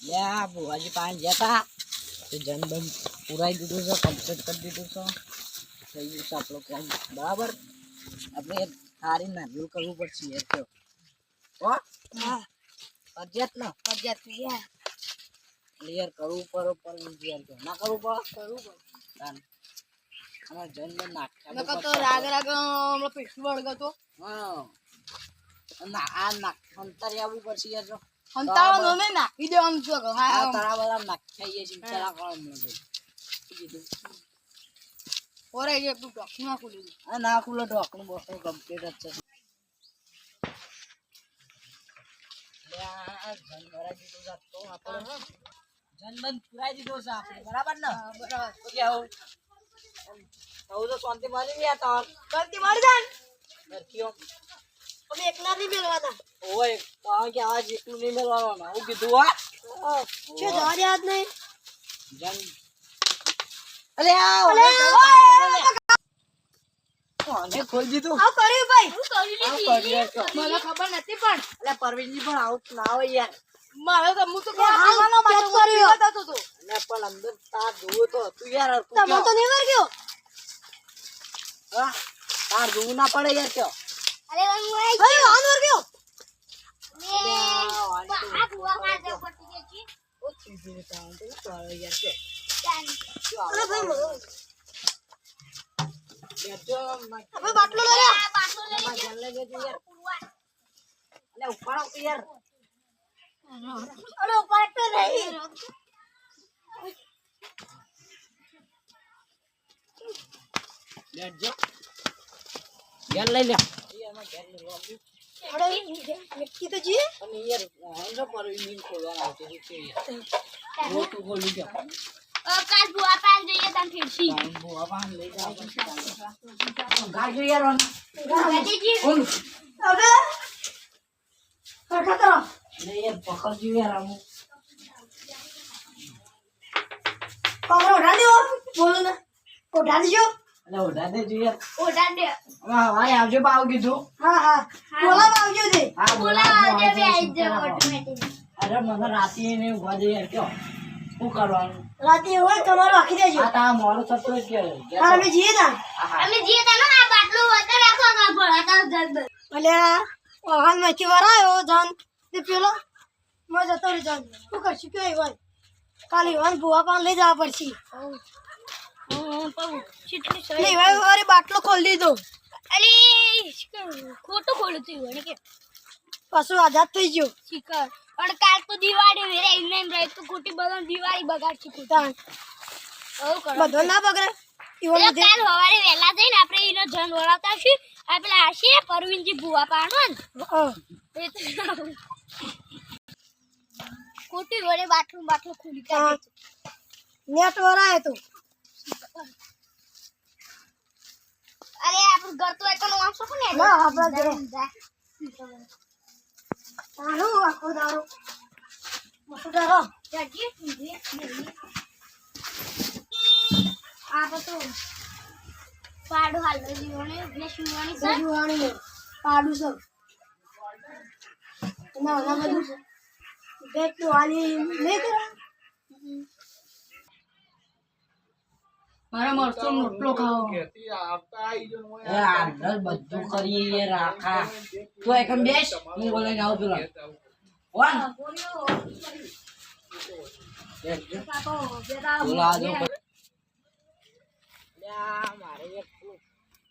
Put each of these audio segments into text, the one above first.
લ્યા બુવાજી પાંચ જતા તો જનબન પુરાઈ દીધું છે, કમ્પ્લીટ કરી દીધું છે, થઈ ગયું છે આપણો કામ બરાબર. આપણે સારી નારિયેળ કરવું પડશે યાર તો ફરજિયાત ને ફરજિયાત ક્લિયર કરવું પડે યાર તો ના કરવું પડે અમારે જનબન નાખ્યા તો રાગ રાગ હમણાં પૈસું વળગતો હા ના આ નાખ અંતર આવવું પડશે યાર તો અંતાવાનો ને નાખી દેવાનું છે હા તારા બધા નાખાઈએ છે ચલા કોણ મને કીધું ઓરે જે તું ડોક ના ખુલી આ ના ખુલે ડોકનું બોસ કમ્પ્લીટ જ છે યાર જનબરા જીતો જાતો આપણે જનબન પુરાઈ દીધો છે આપણે બરાબર ને બરાબર તો કે આવું તો શાંતિ મારી ગયા તો શાંતિ મારી જાન નરકીઓ અમે એકલા નહીં મેળવાના ઓય પાવ કે આજ એકલું નહીં મેળવાના હું કીધું હા છે જવા યાદ નહીં જન અલે કોને ખોલ દીધું આ કર્યું ભાઈ હું કરી લીધી મને ખબર નથી પણ અલે પરવીનજી પણ આઉટ ના હોય યાર મારે તો હું તો હાલવાનો માટે કર્યો હતો તો અને પણ અંદર તાર જોવો તો તું યાર તમે તો નહીં વર ગયો હા તાર જોવું ના પડે યાર ક્યો અરે હું આઈ ગયો ઓન વર ગયો આ બુવા માથે પટી ગઈ છે ઓ ચીજી કામ તો યાર કે અરે ભાઈ હવે બાટલો લે યાર અલે ઉપાડો તો યાર અરે ઉપાડ તો નહીં લેટ જો ગેર લઈ લે યાર માં ગેર લો અરે નક્કી તો જી અને યાર હેન્ડ પર ઈન ખોલવાના આવતો છે યાર વો તું ખોલી દે કાલ બુઆ પાન જઈએ તમ ફેરસી બુઆ પાન લઈ જાવ ગાજો યાર ગાજી જી બોલ હવે કટા કરો ને યાર પકડજો યાર આમ કોરો ઉડા દો બોલો ને ઉડા દેજો અલે ઉડા દેજો યાર ઉડા દે હા ભાઈ આવજો બાવ કીધું હા હા બોલા આવજો દે હા બોલા આવજો બે આઈ જાવ ઓટોમેટિક અરે મને રાતી ને ઉભા દે યાર ક્યો શું કરવાનું રાતી હોય તમારો આખી દેજો આ તા મોરો સતો જ કે અમે જીએ તા ને આ બાટલો વગર રાખો ના ભળાતા જલ્દ અલે વાહન માંથી વરાયો જાન તે પેલો મો જતો રે જાન શું કરશું કે ભાઈ કાલે વાન બુઆ પાન લઈ જવા પડશે નહીં ભાઈ અરે બાટલો ખોલી દીધો અરે ખોટું ખોલું તું વળી કે પાછું આઝાદ થઈ ગયો શિખર પણ કાલ તો દિવાળી વેરે એમને એમ રહે તો ખોટી બધા દિવાળી બગાડશે ખોટા બધો ના બગડે કાલ સવારે વહેલા જઈને આપણે એનો જન વળાવતા છીએ આ પેલા હશે પરવીનજી બુઆ પાડો ને ખોટી વડે બાટલો ખુલી કાઢે નેટ વરાય તો અરે આપણું ઘર તો એકનો આમ શું ને ના આપડા ઘરે ચાલો આખો દારો મસ્ત દારો જાજી આ તો પાડો હાલો જીવણે ને સુવાની પાડું સબ ના ના બધું બેટ તો આલી લે કરા મારા મરચો રોટલો ખાઓ એ આડર બધું કરીએ રાખા તો એકમ બેસ હું બોલાઈને આવું પેલા વન બોલા દો લ્યા મારે એક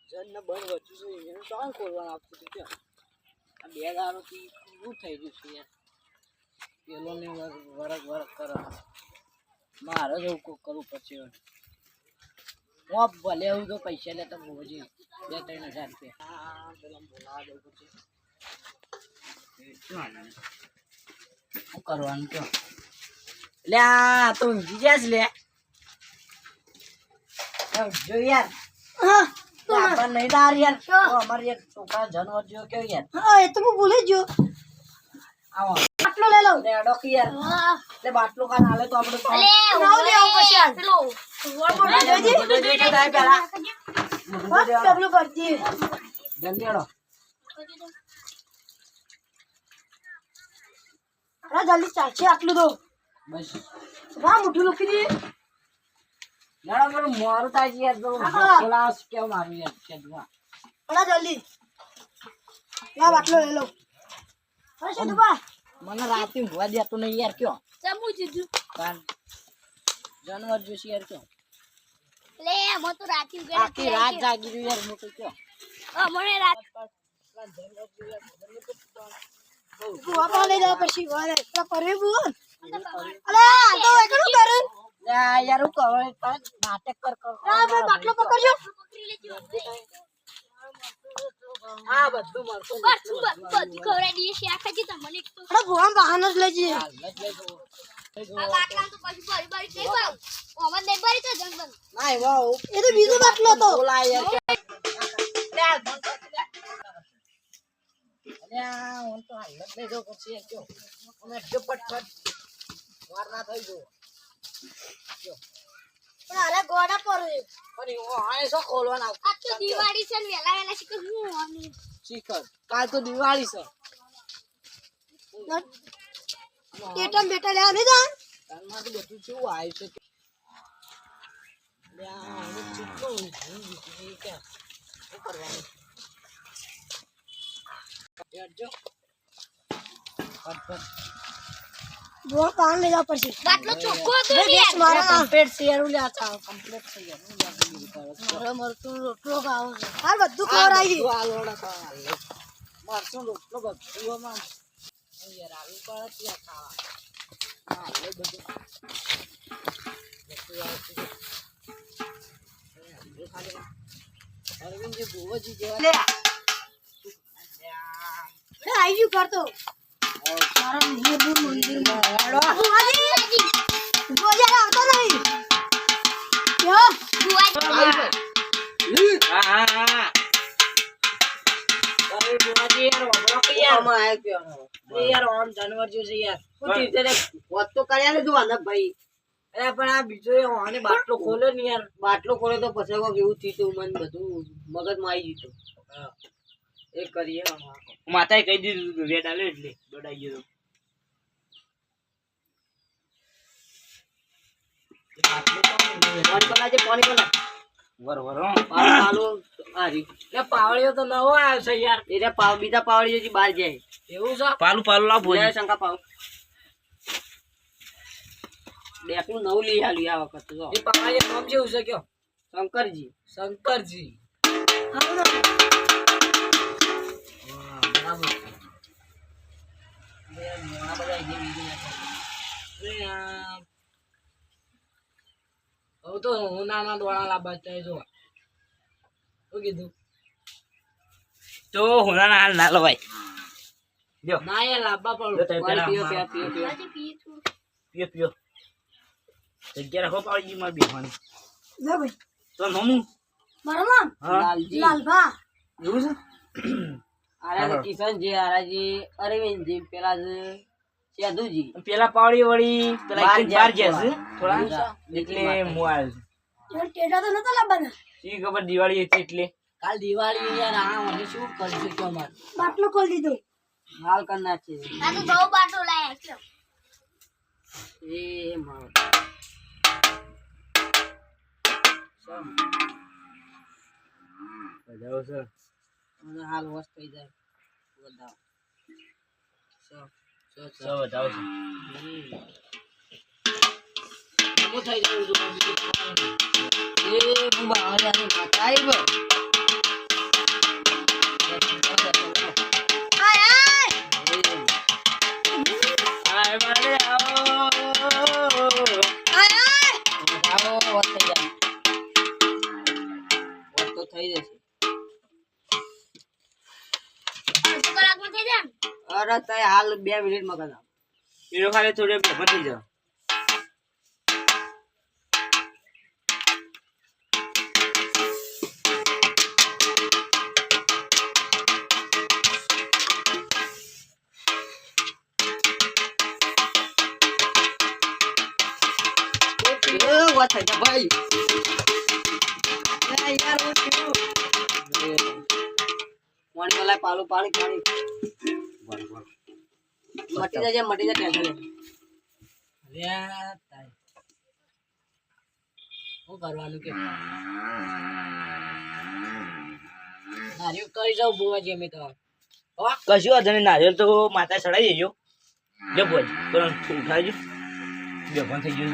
જન બળ વચ્ચું છે એને કોણ ખોલવાનું આપતું હતું કે આ બે દારૂથી શું થઈ ગયું છે યાર પેલો ને વરક કરે મારે જ કરવું પડશે હું ભલે એવું તો પૈસા લેતા બોજી 2-3 હજાર રૂપિયા હા પેલા બોલાવા દેવું પડશે શું કરવાનું કયો લે આ તો ઊંઘી જાય લે જો યાર હા તો આપણ નહીં દાર યાર અમારી એક છોકરા જનવર જો કેવો યાર હા એ તો હું ભૂલી ગયો આવો બાટલો લઈ લઉં રેડો કે યાર લે બાટલો કાન આલે તો આપણે નાવ લે આવ પછી આ પેલો વોળ જોજી જાય પેલા ડબલું કરજી જલ્દી આડો અરે જલ્દી ચાલશે આટલું તો બસ વાહ મોટું લખી દે યાર મને મોર થાય છે યાર તો ખોલાસ કેમ મારું યાર છે દુઆ અરે જલ્દી લા બાટલો લઈ લો અરે શેદુબા મને રાતે ઊંઘવા દેતો નહીં યાર કયો ચમુ જીજુ કાન જાનવર જોશી યાર કયો લે મો તો રાતી ઉગે આખી રાત જાગી રહ્યું યાર મોટું કયો મને રાત બુઆ પા લઈ જા પછી વારે એટલા પરવે બુઆ અલે આ તો એકલું કરું યાર હું કહો નાટક કર આ ભાઈ બાટલો પકડજો પકડી લેજો હા બધું મળતું બધું ખવડાવી દઈએ છે આખા જી તમને એક તો અરે બુઆ બહાનો જ લઈ જઈએ આ બાટલા તો પછી બરી બરી કઈ પાવ ઓમન દે બરી તો જંગલ ના વાવ એ તો બીજો બાટલો હતો બોલા યાર અલ્યા હું તો હાલ જ લઈ જાઉં પછી કયો અમે ફટફટ વાર ના થઈ ગયો પણ અરે ગોડા પરવે અરે ઓ આને શું ખોલવાના આ તો દિવાળી છે ને વેલા વેલા શીખ હું આની શીખર કાલ તો દિવાળી છે ટેટમ બેટા લેવા નહીં જા તારમાં તો બધું કેવું આવ્યું છે લ્યા હું ચૂકું કે શું કરવાનું યાર જો ફટફટ બુઆ પાન લઈ જા પછી બાટલો ચોખ્ખો હતો ને બેસ મારા કમ્પ્લીટ શેર લ્યા ચા કમ્પ્લીટ થઈ ગયા મારે મરતું રોટલો ખાવો છે હાલ બધું ખવડાવી આલોડા ખાવા મરચું રોટલો બધું માં યાર આલુ પર ત્યાં ખાવા હા એ બધું અરવિંદજી ભુવજી જેવા લે આઈ ગયું કરતો મારા નિયમનું મંદિર બુઆજી બોજા આવતો નહીં યો જાનવર જોશે યાર વાત તો કર્યા ને તું આનંદ ભાઈ અરે પણ આ બીજો આને બાટલો ખોલ્યો ને યાર બાટલો ખોલ્યો તો પછી કોક એવું થયું મને બધું મગજમાં આવી ગયું એ કરીએ માતાએ કહી દીધું રેડ આલ્યો એટલે દોડાઈ ગયો પાણી કોના પાવળીઓ તો નવો આવ્યો છે યાર એટલે બીજા પાવળીઓ બહાર જાય એવું છે પાલું પાલું લાવ શંકા પાવ ડેકનું નવું લઈ આવ્યું આ વખત એ પાવળીઓ નામ જેવું છે કયો શંકરજી શંકરજી બરાબર હવે તો હું નાના દોડા લાવવા ચાહે જો શું કીધું તો હોનાના હાલ ના લવાય જો ના યાર લાવવા પડે પીઓ પીઓ જગ્યા રાખો પાવજી માં બેહવાની લે ભાઈ તો નમુ મારા નામ લાલભા એવું છે આરા કિશનજી આરાજી અરવિંદજી પેલા સેદુજી પેલા પાવડી વળી પેલા એક બાર જશે થોડા એટલે મોબાઈલ યાર ટેટા તો નતા લાવવાના સી ખબર દિવાળી હતી એટલે કાલ દિવાળી યાર આ મને શું કરશું તો માર બાટલો ખોલી દીધો હાલ કરના છે આ તો દો બાટલો લાયા છે એ માર બજાવ સર મને હાલ વસ થઈ જાય બતાવ સો બતાવ છે હું થઈ જાય એ હું બહાર આને બતાઈ બ આય મારે આવો આવો વસ થઈ જાય વસ તો થઈ જશે કલાકમાં થઈ જાય અરે તય હાલ 2 મિનિટમાં કરા એનો ખાલી થોડે ભેગો થઈ જાવ વાત થઈ જા ભાઈ એ યાર હું છું પાણી વાલા પાણી મટી જાય ટેન્શન નહીં. શું કરવાનું કે નારિયેળ કરી જાવ બુવાજી અમે તો કશું વાંધો નહીં નારિયેળ તો માતા ચડાવી દેજો જો બોજી પણ ઉઠાવજો બેભાન થઈ ગયું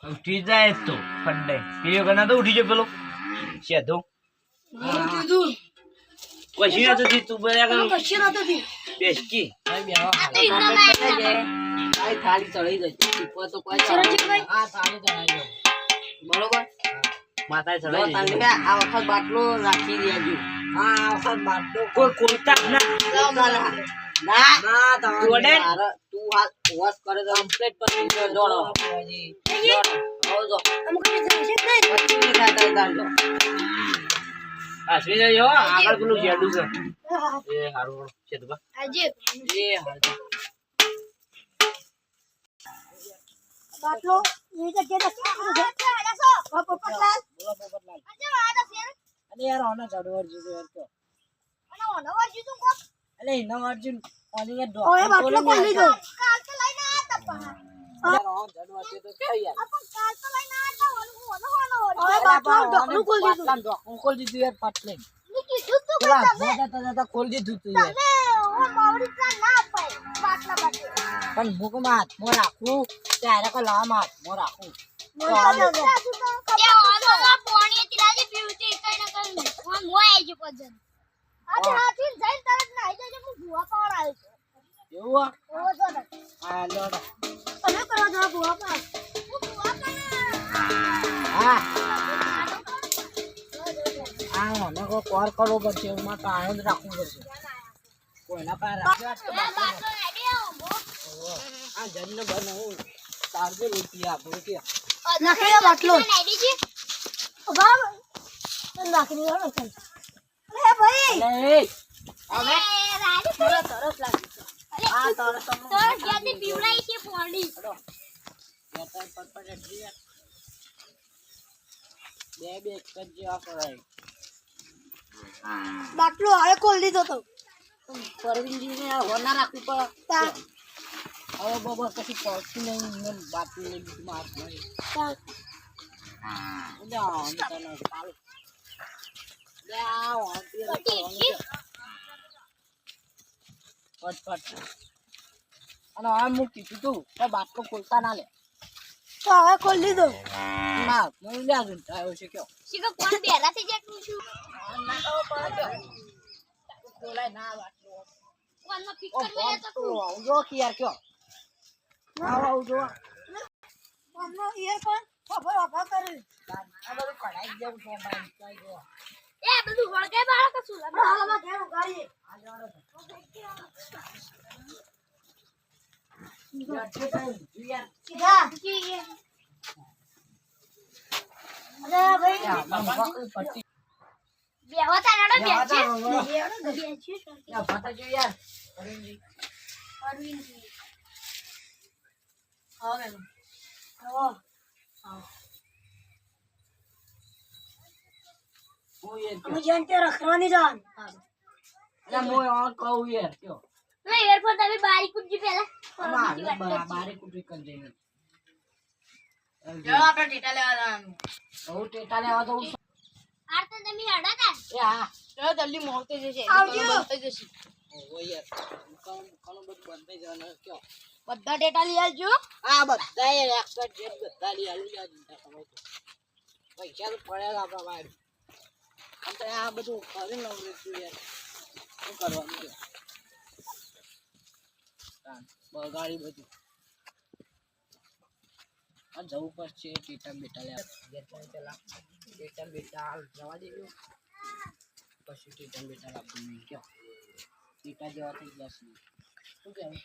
ઉઠી જાય તો ફંડે પેલી વખત ના તો ઉઠી જાય પેલો શેધો કશું નતું તું બધા બેસકી થાળી ચડાવી દે ઉપર તો કોઈ આ થાળી ચડાવી દો બરોબર માતા જો ચડાવી તાંડે દેજો આ વખત બાટલો રાખી દેજો આ વખત બાટલો કોઈ કોઈતા ના ના જોડે. તું હાલ વોશ કરે તો કમ્પ્લીટ પછી દોડો બુવાજી આવજો પછી ખાતા દાંડો આસવી જજો આગળ પેલું જેડું છે એ હારું છે તો આજે એ હાલ બાટલો એ જગ્યાએ પોપટલાલ આજે વાડા છે અને યાર ઓના ચડવર જીતો યાર તો અને ઓનવર જીતું કોક એટલે એનો અર્જુન ઓની યાર ઓય બાટલો કોણ લીધો કાલ તો લઈને આતા પણ ચડવર જીતો કે યાર આપણ કાલ તો લઈને આતા ઓનો ઓય બાટલો ઢોકણું ખોલી દીધું ઢોકણું ખોલી દીધું યાર પાટલે ની કીધું તું કે પેલા તમે જતા ખોલી દીધું તું યાર તમે ઓ માવડી પ્લાન ના અપાય બાટલા બાટલા પણ મુકમાં હાથમાં રાખું ત્યારે કો લામ હાથમાં રાખું એ ઓનો પાણી હતી લાજે પીવતી કઈ ના કઈ હું મોય જ પજન આજે હાથી જઈને તરત નાઈ જજો હું ભૂવા પાવર આવ્યો છું એવું ઓ જો ને આ લોડો તમે કરો છો ભૂવા પાસ હું ભૂવા પાવર હા આ મને કો કોર કરવો પડશે એમાં કાયમ જ રાખવું પડશે કોઈના પાસે રાખ્યો તો બાટલો રેડી આવો આ જન્મ બનાવું તારજો રૂપિયા રૂપિયા નાખી દો બાટલો રેડી છે બાબ નાખી દો અરે ભાઈ અલે હવે રાડી તરત લાગી આ તરત તો જ્યાંથી પીવડાઈ છે પોણી બે એક જ જેવા કરાય બાટલો હવે ખોલી દીધો તો પરવીનજીને હોના રાખવી પડે તા હવે બાબા પછી પહોંચી નહીં બાટલી લઈ લીધું માર નહીં અને આ મૂકી તું તો બાટલો ખોલતા ના લે તો હવે ખોલી દીધો ના હું લ્યા જુ આવ્યો છે કયો શીખો કોણ બેરા થઈ જાય પૂછું ના તો પડે ખોલાય ના બાટલો કોણમાં ફિટ કરી તો જો કે યાર કયો આવો જો અમનો ઇયરફોન ખબર ખબર કરે આ બધું કઢાઈ જેવું છે ભાઈ કઈ જો એ બધું વળગે બાળક શું લાગે હાલમાં કેમ ગાડી આ જોડો સીધા અરે ભાઈ બે હોતા નડો બે છે અરવિંદજી હવે અમે જેમ તે રખવાની જાન ના એરફોન તમે બારી કુજી પેલા બારે કુટી કરી જઈને ચલો આપણે ટીટા લેવા જવાનું બહુ ટેટા લેવા જવું છે. આર તો તમે હડા તા એ હા ચલો જલ્દી મોડતી જશે આવજો. બંધ થઈ જશે ઓહો યાર ઘણું બધું બંધ થઈ જવાનું કયો બધા ડેટા લઈ આવજો આ બધા યાર એક જ જેટ બધા લઈ આવી યાર ચિંતા કરો તો પૈસા તો પડ્યા આપણા બહાર આમ તો આ બધું કરી લઉં છું યાર શું કરવાનું છે બગાડી બધું આ જવું પડશે ટીટા બેટા લે પેલા ટીટા બેટા હાલ જવા દેજો પછી ટીટા બેટા આપવું નહીં કયો ટીટા જેવા થઈ ગયા છે શું કહેવું